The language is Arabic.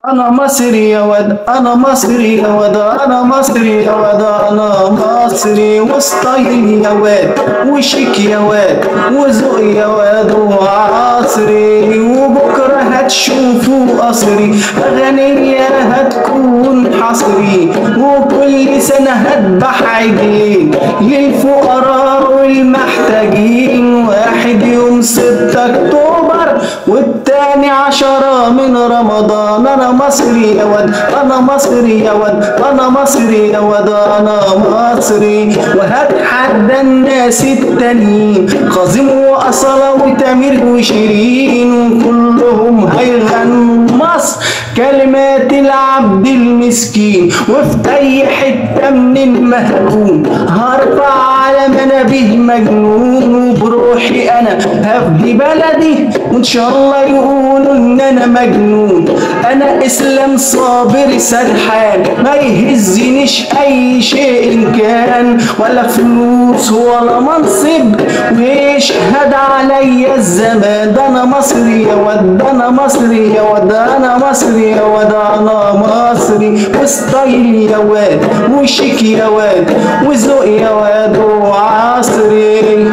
أنا مصري يا ود، أنا مصري يا ود، أنا مصري يا ود، أنا مصري وستايل يا واد وشيك يا واد وذوق يا واد وعصري، وبكرة هتشوفوا قصري أغنية هتكون حصري، وكل سنة هذبح عجلين للفقراء والمحتاجين، واحد يوم 6 أكتوبر والتاني 10 من رمضان. أنا مصري يا ود، أنا مصري يا ود، أنا مصري يا ود، أنا مصري، وهتحدى الناس التانيين كاظم وأصالة وتامر وشيرين، وكلهم هيغنوا مصر كلمات العبد المسكين، وفي أي حتة من المهجون هرفع على منابه مجنون، وبروحي أنا هفدي بلدي وإن شاء الله يقولوا إن أنا مجنون. أنا إسلام صابر سرحان، ما يهزنيش أي شيء كان، ولا فلوس ولا منصب ويشهد عليا الزمان. ده أنا مصري يا ود، أنا مصري يا ود، أنا مصري يا ود، أنا مصري وستايل يا واد وشيك يا واد وذوق يا واد وعصري.